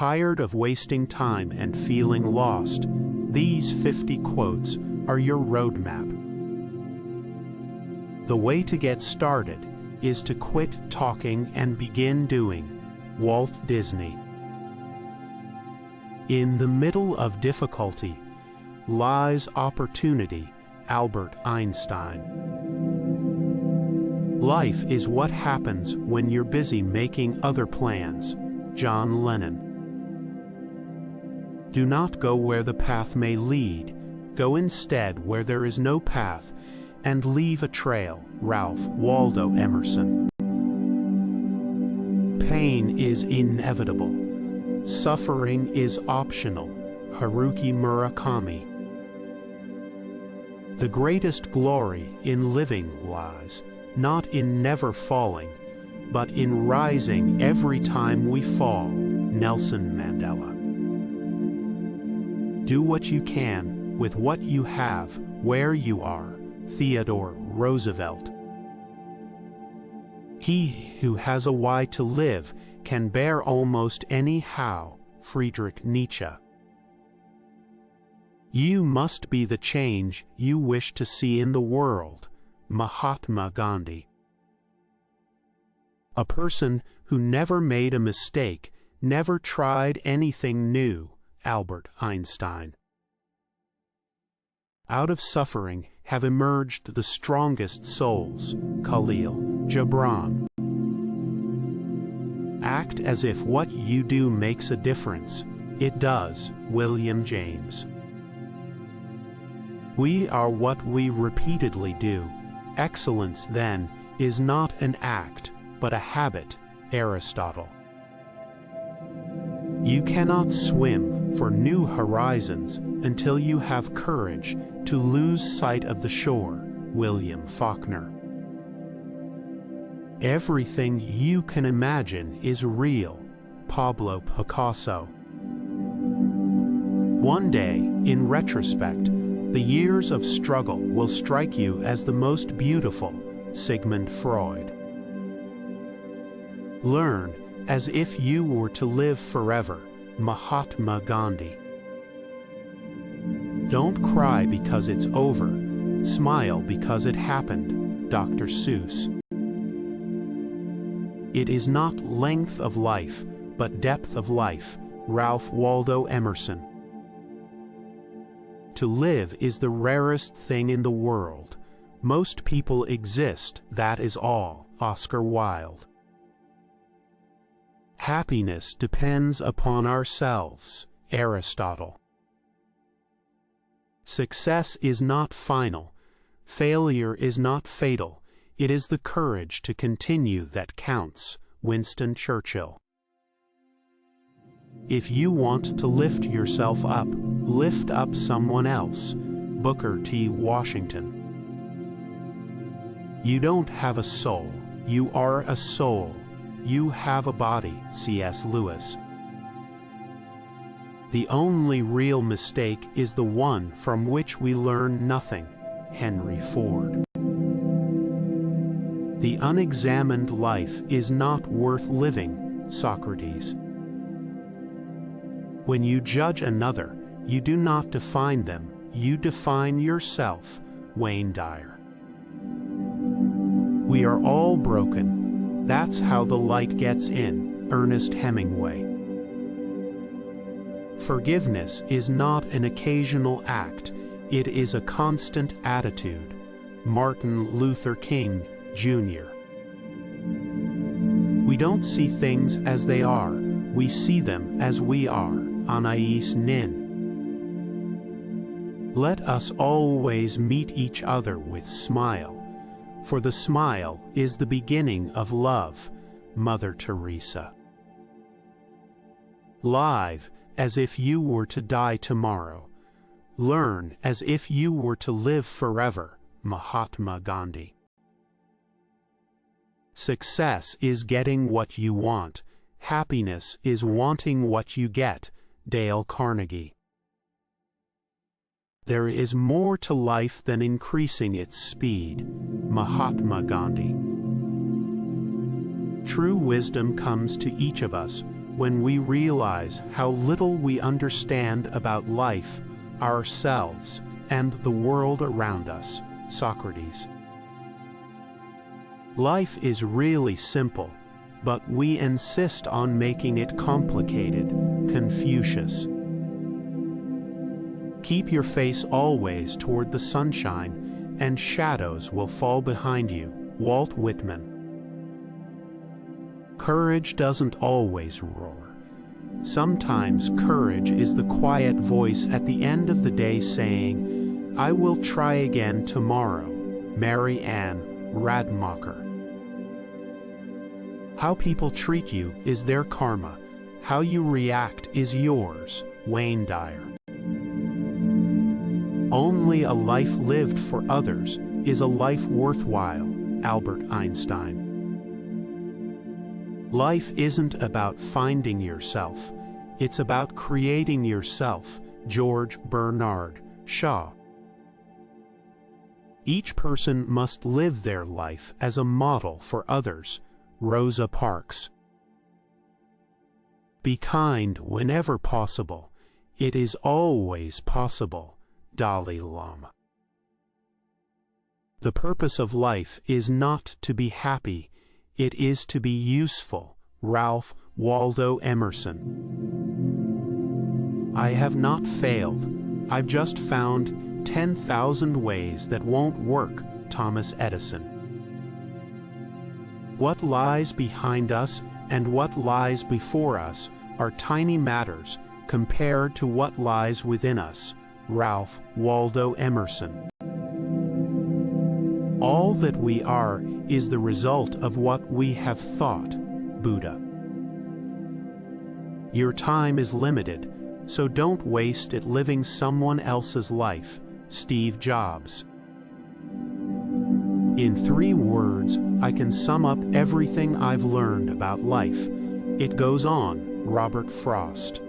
Tired of wasting time and feeling lost? These 50 quotes are your roadmap. The way to get started is to quit talking and begin doing. Walt Disney. In the middle of difficulty lies opportunity. Albert Einstein. Life is what happens when you're busy making other plans. John Lennon. Do not go where the path may lead. Go instead where there is no path, and leave a trail. Ralph Waldo Emerson. Pain is inevitable. Suffering is optional. Haruki Murakami. The greatest glory in living lies not in never falling, but in rising every time we fall. Nelson Mandela. Do what you can with what you have where you are. Theodore Roosevelt. He who has a why to live can bear almost any how. Friedrich Nietzsche. You must be the change you wish to see in the world. Mahatma Gandhi. A person who never made a mistake never tried anything new. Albert Einstein. Out of suffering have emerged the strongest souls. Khalil Gibran. Act as if what you do makes a difference. It does. William James. We are what we repeatedly do. Excellence, then, is not an act, but a habit. Aristotle. You cannot swim for new horizons until you have courage to lose sight of the shore. William Faulkner. Everything you can imagine is real. Pablo Picasso. One day, in retrospect, the years of struggle will strike you as the most beautiful. Sigmund Freud. Learn as if you were to live forever. Mahatma Gandhi. Don't cry because it's over. Smile because it happened. Dr. Seuss. It is not length of life, but depth of life. Ralph Waldo Emerson. To live is the rarest thing in the world. Most people exist, that is all. Oscar Wilde. Happiness depends upon ourselves. Aristotle. Success is not final. Failure is not fatal. It is the courage to continue that counts. Winston Churchill. If you want to lift yourself up, lift up someone else. Booker T. Washington. You don't have a soul. You are a soul. You have a body. C.S. Lewis. The only real mistake is the one from which we learn nothing. Henry Ford. The unexamined life is not worth living. Socrates. When you judge another, you do not define them, you define yourself. Wayne Dyer. We are all broken. That's how the light gets in. Ernest Hemingway. Forgiveness is not an occasional act, it is a constant attitude. Martin Luther King, Jr. We don't see things as they are, we see them as we are. Anais Nin. Let us always meet each other with smile, for the smile is the beginning of love. Mother Teresa. Live as if you were to die tomorrow. Learn as if you were to live forever. Mahatma Gandhi. Success is getting what you want. Happiness is wanting what you get. Dale Carnegie. There is more to life than increasing its speed. Mahatma Gandhi. True wisdom comes to each of us when we realize how little we understand about life, ourselves, and the world around us. Socrates. Life is really simple, but we insist on making it complicated. Confucius. Keep your face always toward the sunshine, and shadows will fall behind you. Walt Whitman. Courage doesn't always roar. Sometimes courage is the quiet voice at the end of the day saying, "I will try again tomorrow." Mary Ann Radmacher. How people treat you is their karma. How you react is yours. Wayne Dyer. Only a life lived for others is a life worthwhile. Albert Einstein. Life isn't about finding yourself. It's about creating yourself. George Bernard Shaw. Each person must live their life as a model for others. Rosa Parks. Be kind whenever possible. It is always possible. Dalai Lama. The purpose of life is not to be happy, it is to be useful. Ralph Waldo Emerson. I have not failed. I've just found 10,000 ways that won't work. Thomas Edison. What lies behind us and what lies before us are tiny matters compared to what lies within us. Ralph Waldo Emerson. All that we are is the result of what we have thought. Buddha. Your time is limited, so don't waste it living someone else's life. Steve Jobs. In 3 words, I can sum up everything I've learned about life. It goes on. Robert Frost.